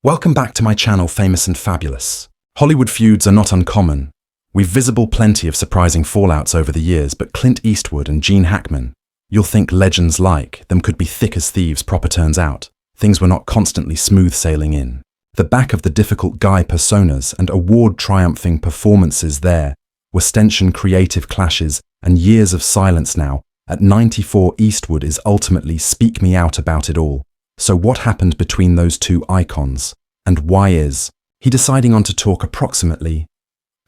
Welcome back to my channel, Famous and Fabulous. Hollywood feuds are not uncommon. We've visible plenty of surprising fallouts over the years, but Clint Eastwood and Gene Hackman, you'll think legends like them could be thick as thieves. Proper turns out, things were not constantly smooth sailing in the back of the difficult guy personas and award-triumphing performances. There were stench, creative clashes, and years of silence. Now, at 94, Eastwood is ultimately speak me out about it all. So what happened between those two icons? And why is he deciding on to talk approximately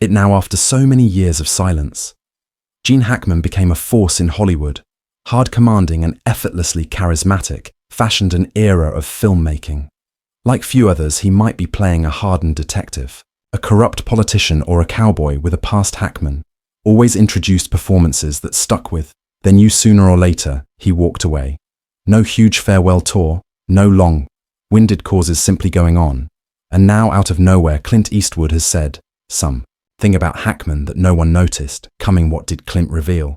it now after so many years of silence? Gene Hackman became a force in Hollywood, hard commanding and effortlessly charismatic, fashioned an era of filmmaking. Like few others, he might be playing a hardened detective, a corrupt politician, or a cowboy with a past. Hackman always introduced performances that stuck with. They knew sooner or later he walked away. No huge farewell tour, no long-winded causes, simply going on. And now, out of nowhere, Clint Eastwood has said something about Hackman that no one noticed coming. What did Clint reveal?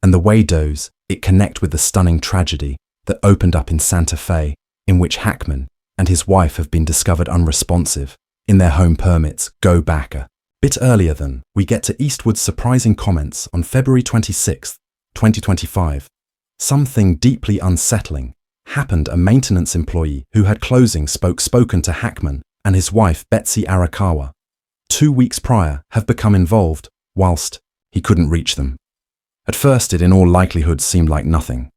And the way does it connect with the stunning tragedy that opened up in Santa Fe, in which Hackman and his wife have been discovered unresponsive in their home permits? Go back a bit earlier than we get to Eastwood's surprising comments on February 26, 2025. Something deeply unsettling happened. A maintenance employee who had closing spoken to Hackman and his wife Betsy Arakawa 2 weeks prior have become involved whilst he couldn't reach them. At first, it in all likelihood seemed like nothing.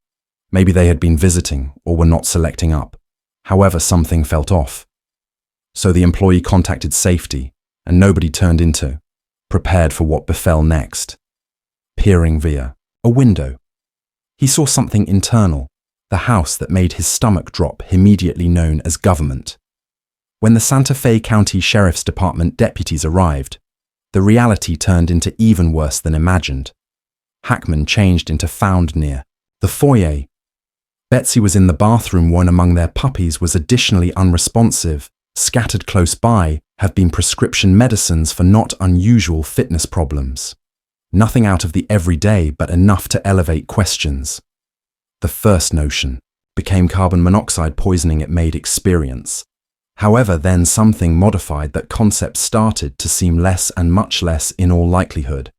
Maybe they had been visiting or were not selecting up. However, something felt off. So the employee contacted safety, and nobody turned into prepared for what befell next. Peering via a window, he saw something internal, the house that made his stomach drop, immediately known as government. When the Santa Fe County Sheriff's Department deputies arrived, the reality turned into even worse than imagined. Hackman changed into found near the foyer. Betsy was in the bathroom. One among their puppies was additionally unresponsive. Scattered close by have been prescription medicines for not unusual fitness problems. Nothing out of the everyday, but enough to elevate questions. The first notion became carbon monoxide poisoning. It made experience. However, then something modified that concept, started to seem less and much less in all likelihood.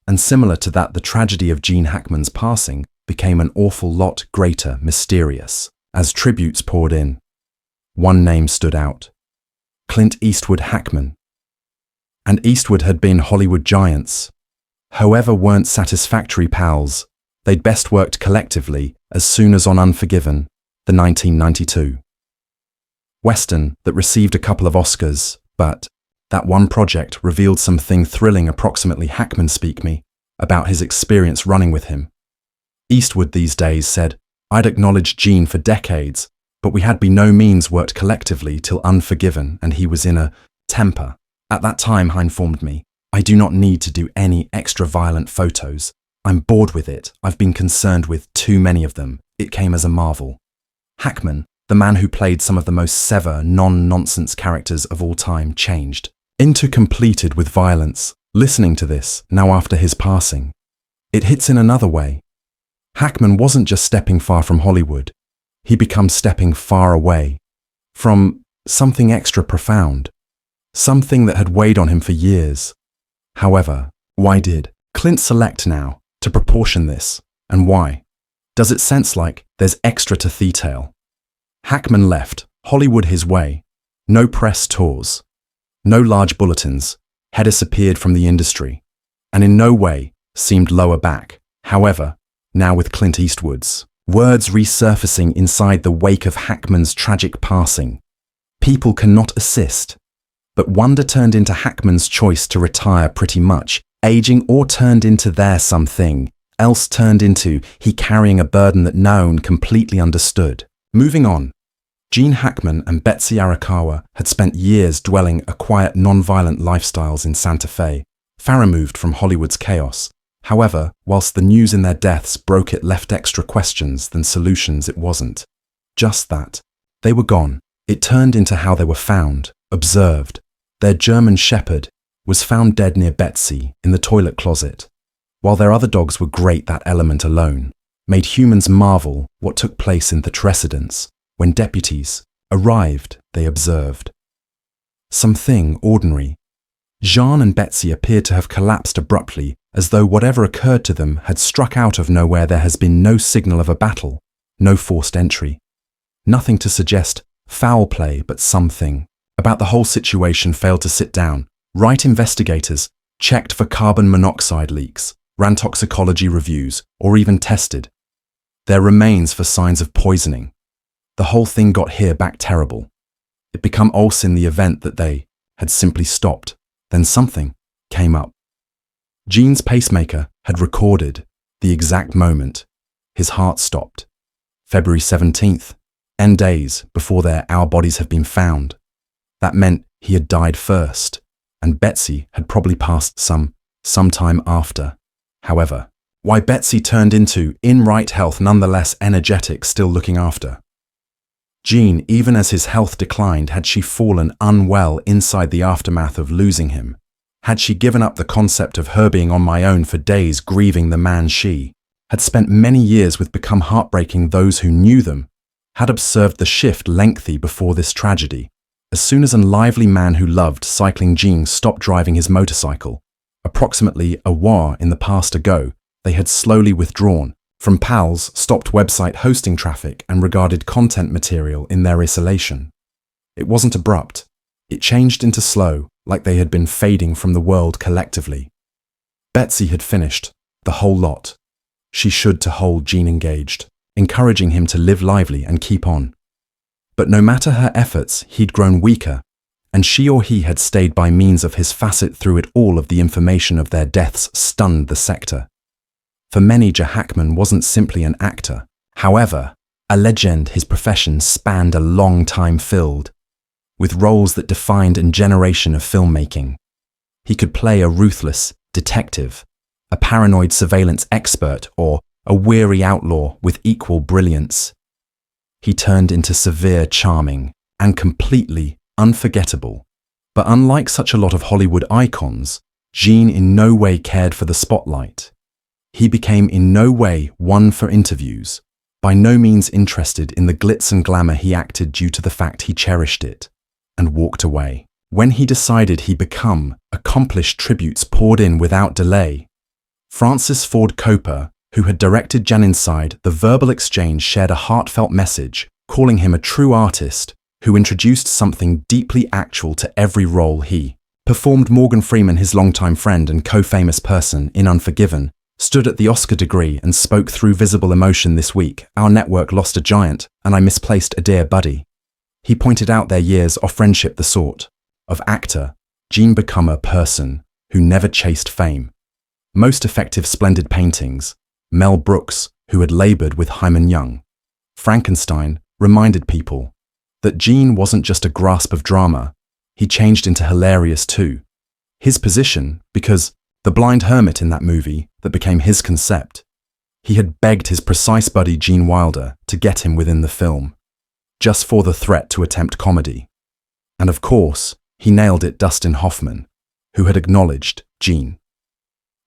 And similar to that, the tragedy of Gene Hackman's passing became an awful lot greater, mysterious. As tributes poured in, one name stood out: Clint Eastwood. Hackman and Eastwood had been Hollywood giants. However, weren't satisfactory pals. They'd best worked collectively as soon as on Unforgiven, the 1992 Western that received a couple of Oscars, but that one project revealed something thrilling. Approximately Hackman speak me about his experience running with him. Eastwood these days said, "I'd acknowledged Gene for decades, but we had by no means worked collectively till Unforgiven, and he was in a temper. At that time," he informed me, "I do not need to do any extra violent photos. I'm bored with it. I've been concerned with too many of them." It came as a marvel. Hackman, the man who played some of the most severe, non-nonsense characters of all time, changed into completed with violence. Listening to this, now after his passing, it hits in another way. Hackman wasn't just stepping far from Hollywood. He becomes stepping far away from something extra profound, something that had weighed on him for years. However, why did Clint select now to proportion this, and why? Does it sense like there's extra to detail? Hackman left Hollywood his way. No press tours, no large bulletins, had disappeared from the industry, and in no way seemed lower back. However, now with Clint Eastwood's words resurfacing inside the wake of Hackman's tragic passing, people cannot assist but wonder. Turned into Hackman's choice to retire, pretty much aging, or turned into there something else, turned into he carrying a burden that no one completely understood. Moving on, Gene Hackman and Betsy Arakawa had spent years dwelling a quiet, non-violent lifestyles in Santa Fe, far removed from Hollywood's chaos. However, whilst the news in their deaths broke, it left extra questions than solutions. It wasn't just that they were gone. It turned into how they were found, observed. Their German shepherd was found dead near Betsy in the toilet closet. While their other dogs were great, that element alone made humans marvel what took place in the residence. When deputies arrived, they observed something ordinary. Jean and Betsy appeared to have collapsed abruptly, as though whatever occurred to them had struck out of nowhere. There has been no signal of a battle, no forced entry. Nothing to suggest foul play, but something about the whole situation failed to sit down. Right investigators checked for carbon monoxide leaks, ran toxicology reviews, or even tested their remains for signs of poisoning. The whole thing got here back terrible. It became also in the event that they had simply stopped. Then something came up. Gene's pacemaker had recorded the exact moment his heart stopped. February 17th, 10 days before our bodies have been found. That meant he had died first, and Betsy had probably passed some time after. However, why Betsy turned into in right health, nonetheless energetic, still looking after Gene, even as his health declined. Had she fallen unwell inside the aftermath of losing him? Had she given up the concept of her being on my own for days, grieving the man she had spent many years with? Become heartbreaking. Those who knew them had observed the shift lengthy before this tragedy. As soon as a lively man who loved cycling, Gene, stopped driving his motorcycle, approximately a hour in the past ago, they had slowly withdrawn from pals, stopped website hosting traffic, and regarded content material in their isolation. It wasn't abrupt. It changed into slow, like they had been fading from the world collectively. Betsy had finished the whole lot. She should to hold Gene engaged, encouraging him to live lively and keep on. But no matter her efforts, he'd grown weaker, and she or he had stayed by means of his facet through it all. Of the information of their deaths stunned the sector. For many, Gene Hackman wasn't simply an actor. However, a legend. His profession spanned a long time, filled with roles that defined a generation of filmmaking. He could play a ruthless detective, a paranoid surveillance expert, or a weary outlaw with equal brilliance. He turned into severe, charming, and completely unforgettable. But unlike such a lot of Hollywood icons, Gene in no way cared for the spotlight. He became in no way one for interviews, by no means interested in the glitz and glamour. He acted due to the fact he cherished it, and walked away. When he decided he become, accomplished tributes poured in without delay. Francis Ford Coppola, who had directed Gene inside the verbal exchange, shared a heartfelt message, calling him a true artist who introduced something deeply actual to every role he performed. Morgan Freeman, his longtime friend and co-famous person in Unforgiven, stood at the Oscar degree and spoke through visible emotion. This week, our network lost a giant, and I misplaced a dear buddy. He pointed out their years of friendship, the sort of actor Gene become a person who never chased fame. Most effective, splendid paintings. Mel Brooks, who had labored with Hyman Young. Frankenstein reminded people that Gene wasn't just a grasp of drama, he changed into hilarious too. His position, because the blind hermit in that movie that became his concept. He had begged his precise buddy Gene Wilder to get him within the film, just for the threat to attempt comedy. And of course, he nailed it. Dustin Hoffman, who had acknowledged Gene.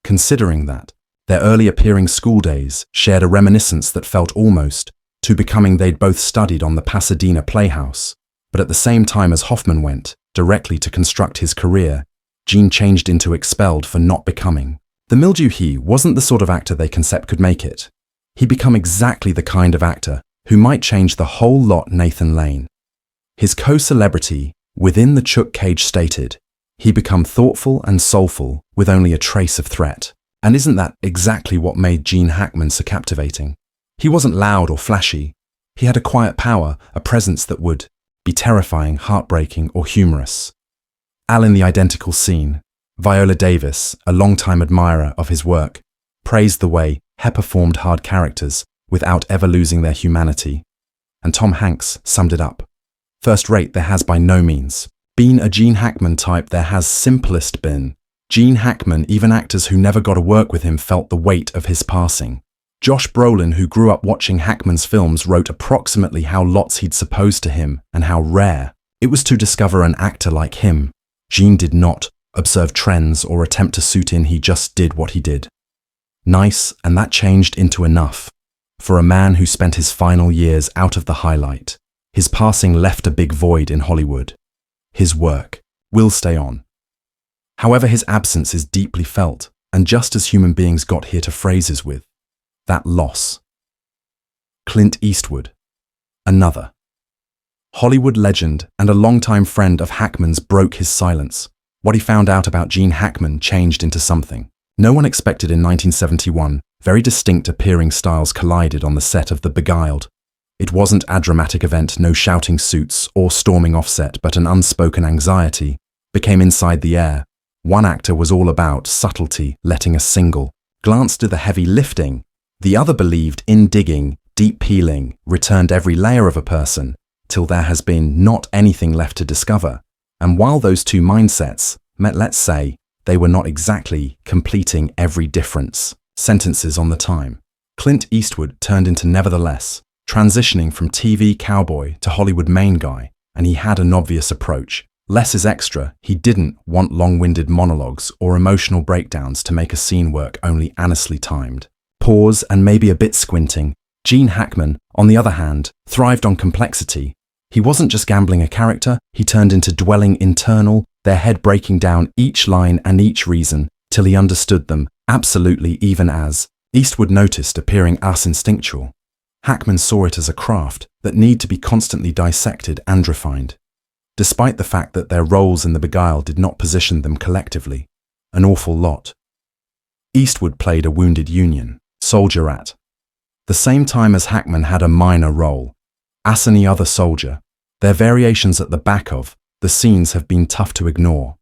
Considering that their early appearing school days shared a reminiscence that felt almost to becoming. They'd both studied on the Pasadena Playhouse, but at the same time as Hoffman went directly to construct his career, Gene changed into expelled for not becoming the mildew. He wasn't the sort of actor they concept could make it. He become exactly the kind of actor who might change the whole lot. Nathan Lane, his co-celebrity within the Chuck Cage, stated, he become thoughtful and soulful with only a trace of threat. And isn't that exactly what made Gene Hackman so captivating? He wasn't loud or flashy. He had a quiet power, a presence that would be terrifying, heartbreaking, or humorous. Al in The Identical Scene, Viola Davis, a longtime admirer of his work, praised the way he performed hard characters without ever losing their humanity. And Tom Hanks summed it up. First rate, there has by no means been a Gene Hackman type. There has simplest been Gene Hackman. Even actors who never got to work with him felt the weight of his passing. Josh Brolin, who grew up watching Hackman's films, wrote approximately how lots he'd supposed to him and how rare it was to discover an actor like him. Gene did not observe trends or attempt to suit in. He just did what he did. Nice, and that changed into enough. For a man who spent his final years out of the highlight, his passing left a big void in Hollywood. His work will stay on. However, his absence is deeply felt, and just as human beings got here to phrases with that loss. Clint Eastwood, another. Hollywood legend and a longtime friend of Hackman's broke his silence. What he found out about Gene Hackman changed into something no one expected in 1971. Very distinct appearing styles collided on the set of The Beguiled. It wasn't a dramatic event, no shouting suits or storming off set, but an unspoken anxiety became inside the air. One actor was all about subtlety, letting a single glance do the heavy lifting. The other believed in digging, deep peeling, returned every layer of a person, till there has been not anything left to discover. And while those two mindsets met, let's say, they were not exactly completing every difference. Sentences on the time. Clint Eastwood turned into nevertheless, transitioning from TV cowboy to Hollywood main guy, and he had an obvious approach. Less is extra. He didn't want long-winded monologues or emotional breakdowns to make a scene work, only honestly timed. Pause and maybe a bit squinting. Gene Hackman, on the other hand, thrived on complexity. He wasn't just gambling a character, he turned into dwelling internal, their head breaking down each line and each reason, till he understood them, absolutely, even as Eastwood noticed appearing as instinctual. Hackman saw it as a craft that need to be constantly dissected and refined. Despite the fact that their roles in The Beguiled did not position them collectively, an awful lot. Eastwood played a wounded Union soldier at the same time as Hackman had a minor role, as any other soldier. Their variations at the back of the scenes have been tough to ignore.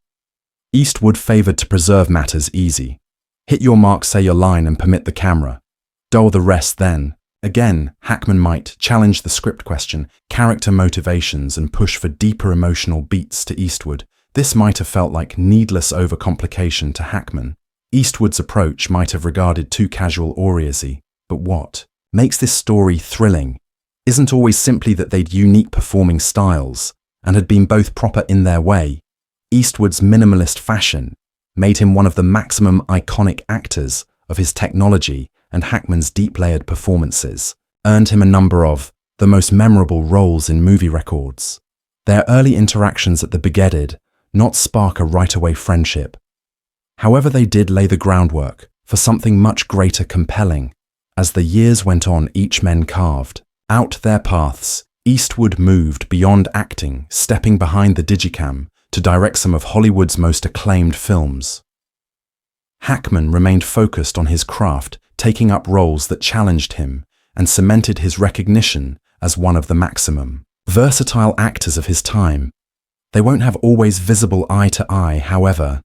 Eastwood favored to preserve matters easy. Hit your mark, say your line, and permit the camera. Dull the rest then. Again, Hackman might challenge the script question, character motivations, and push for deeper emotional beats to Eastwood. This might have felt like needless overcomplication to Hackman. Eastwood's approach might have regarded too casual or easy. But what makes this story thrilling isn't always simply that they'd unique performing styles and had been both proper in their way. Eastwood's minimalist fashion made him one of the maximum iconic actors of his technology, and Hackman's deep-layered performances earned him a number of the most memorable roles in movie records. Their early interactions at the Beguiled not spark a right-away friendship. However, they did lay the groundwork for something much greater compelling. As the years went on, each men carved out their paths. Eastwood moved beyond acting, stepping behind the digicam to direct some of Hollywood's most acclaimed films. Hackman remained focused on his craft, taking up roles that challenged him and cemented his recognition as one of the maximum versatile actors of his time. They won't have always visible eye to eye, however.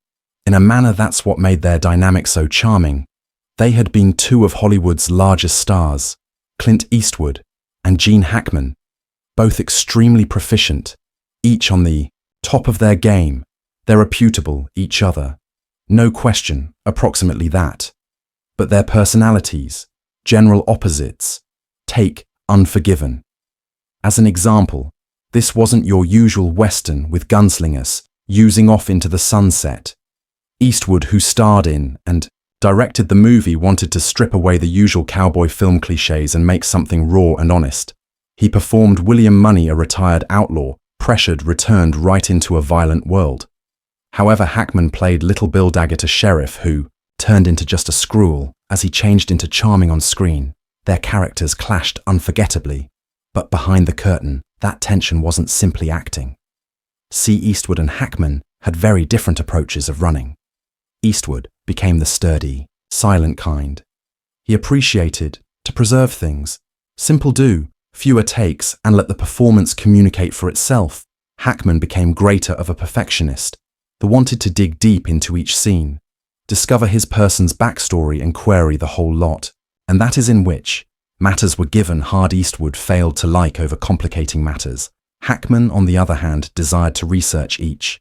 In a manner, that's what made their dynamic so charming. They had been two of Hollywood's largest stars, Clint Eastwood and Gene Hackman, both extremely proficient, each on the top of their game. They're reputable each other. No question, approximately that. But their personalities, general opposites, take Unforgiven. As an example, this wasn't your usual Western with gunslingers using off into the sunset. Eastwood, who starred in and directed the movie, wanted to strip away the usual cowboy film cliches and make something raw and honest. He performed William Money, a retired outlaw, pressured, returned right into a violent world. However, Hackman played Little Bill Daggett, a sheriff who turned into just a screw as he changed into charming on screen. Their characters clashed unforgettably, but behind the curtain, that tension wasn't simply acting. See, Eastwood and Hackman had very different approaches of running. Eastwood became the sturdy, silent kind. He appreciated to preserve things, simple do, fewer takes, and let the performance communicate for itself. Hackman became greater of a perfectionist, the wanted to dig deep into each scene, discover his person's backstory and query the whole lot, and that is in which matters were given hard. Eastwood failed to like overcomplicating matters. Hackman, on the other hand, desired to research each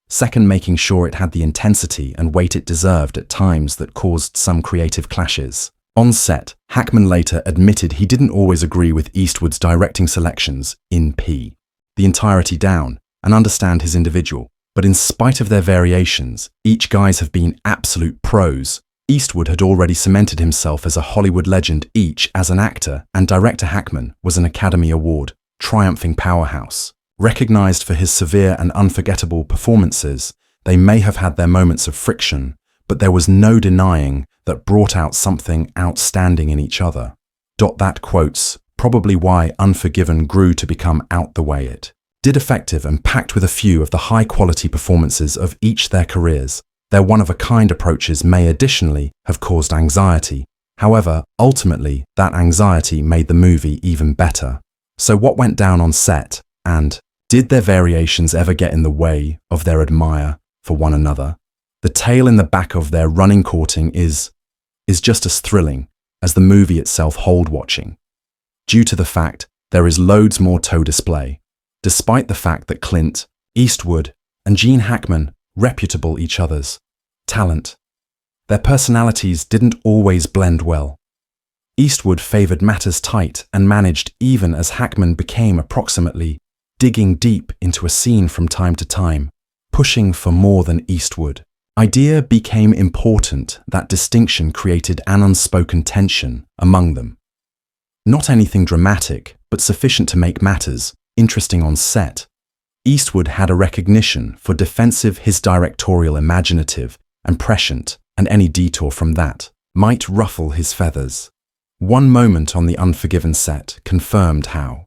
second, making sure it had the intensity and weight it deserved at times that caused some creative clashes. On set, Hackman later admitted he didn't always agree with Eastwood's directing selections in the entirety down and understand his individual, but in spite of their variations, each guys have been absolute pros. Eastwood had already cemented himself as a Hollywood legend, each as an actor, and director. Hackman was an Academy Award triumphing powerhouse. Recognized for his severe and unforgettable performances, they may have had their moments of friction, but there was no denying that brought out something outstanding in each other. That quotes probably why Unforgiven grew to become Out the Way It did, effective and packed with a few of the high-quality performances of each their careers. Their one-of-a-kind approaches may additionally have caused anxiety. However, ultimately, that anxiety made the movie even better. So what went down on set, and did their variations ever get in the way of their admire for one another? The tale in the back of their running courting is just as thrilling as the movie itself hold-watching, due to the fact there is loads more to display, despite the fact that Clint Eastwood and Gene Hackman reputable each other's talent. Their personalities didn't always blend well. Eastwood favored matters tight and managed, even as Hackman became approximately digging deep into a scene from time to time, pushing for more than Eastwood. Idea became important. That distinction created an unspoken tension among them. Not anything dramatic, but sufficient to make matters interesting on set. Eastwood had a recognition for defensive, his directorial imaginative and prescient, and any detour from that might ruffle his feathers. One moment on the Unforgiven set confirmed how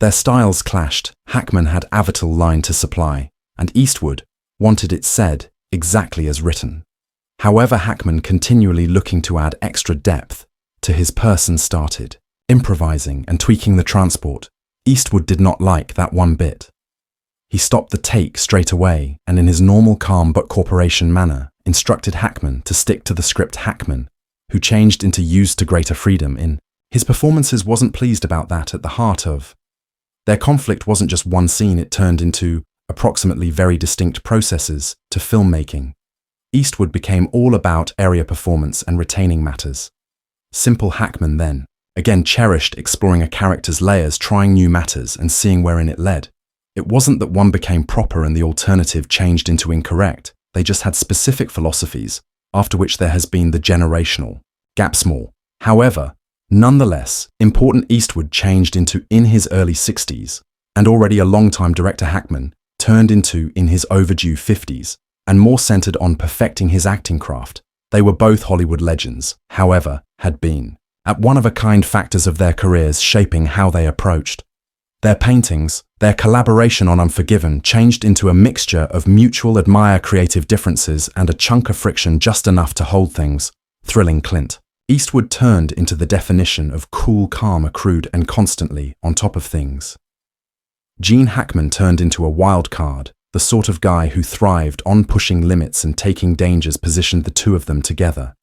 their styles clashed. Hackman had avatar line to supply, and Eastwood wanted it said exactly as written. However, Hackman, continually looking to add extra depth to his person, started improvising and tweaking the transport. Eastwood did not like that one bit. He stopped the take straight away and, in his normal calm but corporation manner, instructed Hackman to stick to the script. Hackman, who changed into used to greater freedom in his performances, wasn't pleased about that. At the heart of their conflict wasn't just one scene, it turned into approximately very distinct processes to filmmaking. Eastwood became all about area performance and retaining matters. Simple. Hackman then again cherished exploring a character's layers, trying new matters and seeing wherein it led. It wasn't that one became proper and the alternative changed into incorrect. They just had specific philosophies, after which there has been the generational gap. Small, however, nonetheless important. Eastwood changed into in his early 60s, and already a long-time director. Hackman turned into in his overdue 50s, and more centered on perfecting his acting craft. They were both Hollywood legends, however, had been at one-of-a-kind factors of their careers shaping how they approached their paintings. Their collaboration on Unforgiven changed into a mixture of mutual admire, creative differences, and a chunk of friction, just enough to hold things thrilling. Clint Eastwood turned into the definition of cool, calm, accrued, and constantly on top of things. Gene Hackman turned into a wild card, the sort of guy who thrived on pushing limits and taking dangers. Positioned the two of them together,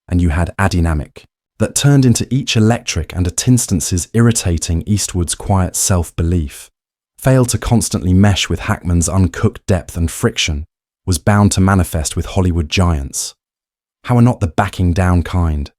and you had a dynamic that turned into each electric and at instances irritating. Eastwood's quiet self-belief failed to constantly mesh with Hackman's uncooked depth, and friction was bound to manifest with Hollywood giants. How are not the backing down kind?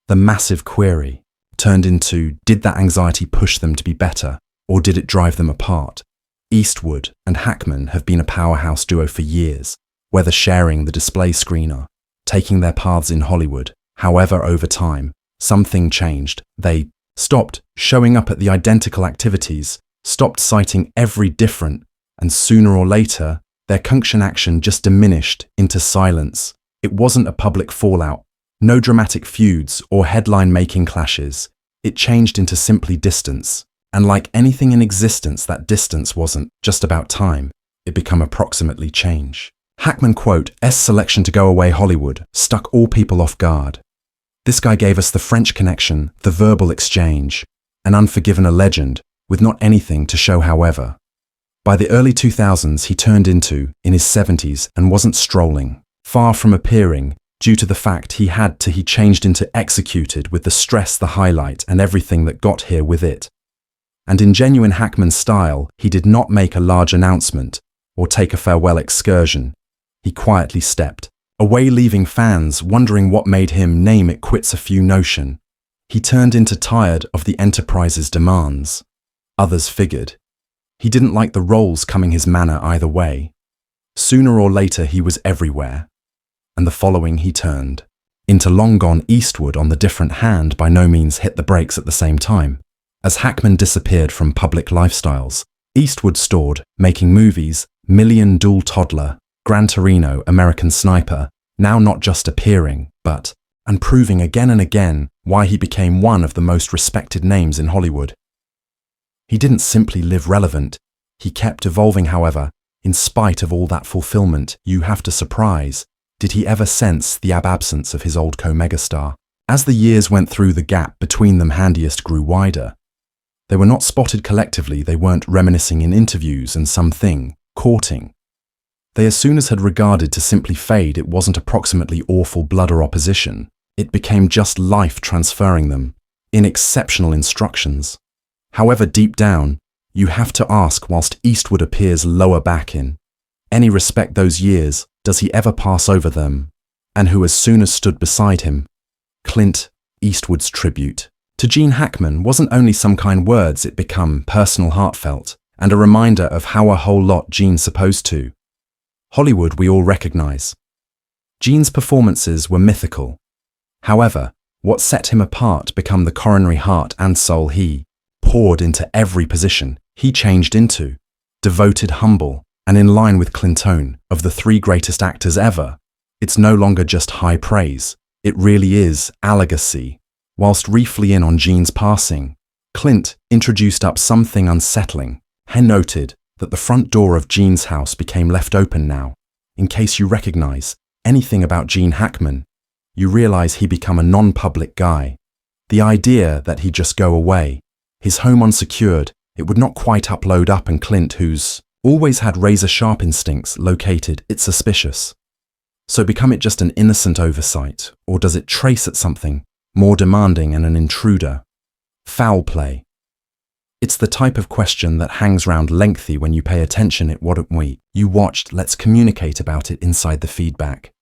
The massive query turned into, did that anxiety push them to be better, or did it drive them apart? Eastwood and Hackman have been a powerhouse duo for years, whether sharing the display screen or taking their paths in Hollywood. However, over time, something changed. They stopped showing up at the identical activities, stopped citing every different, and sooner or later, their action just diminished into silence. It wasn't a public fallout, no dramatic feuds or headline-making clashes. It changed into simply distance. And like anything in existence, that distance wasn't just about time. It became approximately change. Hackman quote, "S selection to go away Hollywood struck all people off guard. This guy gave us the French Connection, the verbal exchange, an Unforgiven, a legend, with not anything to show." However, by the early 2000s, he turned into in his 70s and wasn't strolling, far from appearing, due to the fact he changed into executed, with the stress, the highlight, and everything that got here with it. And in genuine Hackman style, he did not make a large announcement or take a farewell excursion. He quietly stepped away, leaving fans wondering what made him name it quits. A few notion he turned into tired of the Enterprise's demands. Others figured he didn't like the roles coming his manner either way. Sooner or later he was everywhere, and the following he turned into long gone. Eastwood, on the different hand, by no means hit the brakes at the same time. As Hackman disappeared from public lifestyles, Eastwood stored, making movies, Million Duel Toddler, Gran Torino, American Sniper, now not just appearing, but, and proving again and again why he became one of the most respected names in Hollywood. He didn't simply live relevant, he kept evolving, however. In spite of all that fulfillment, you have to surprise, did he ever sense the absence of his old co-megastar? As the years went through, the gap between them handiest grew wider. They were not spotted collectively, they weren't reminiscing in interviews and something, courting. They as soon as had regarded to simply fade, it wasn't approximately awful blood or opposition. It became just life transferring them, in exceptional instructions. However, deep down, you have to ask, whilst Eastwood appears lower back in any respect those years, does he ever pass over them? And who as soon as stood beside him? Clint Eastwood's tribute to Gene Hackman wasn't only some kind words, it became personal, heartfelt, and a reminder of how a whole lot Gene's supposed to. Hollywood we all recognize. Gene's performances were mythical. However, what set him apart became the coronary heart and soul he poured into every position he changed into. Devoted, humble, and in line with Clinton, of the three greatest actors ever. It's no longer just high praise, it really is a legacy. Whilst briefly in on Gene's passing, Clint introduced up something unsettling. He noted that the front door of Gene's house became left open now. In case you recognize anything about Gene Hackman, you realize he become a non-public guy. The idea that he'd just go away, his home unsecured, it would not quite upload up, and Clint, who's always had razor-sharp instincts, located it suspicious. So become it just an innocent oversight, or does it trace at something more demanding and an intruder? Foul play. It's the type of question that hangs round lengthy when you pay attention. It what we you watched. Let's communicate about it inside the feedback.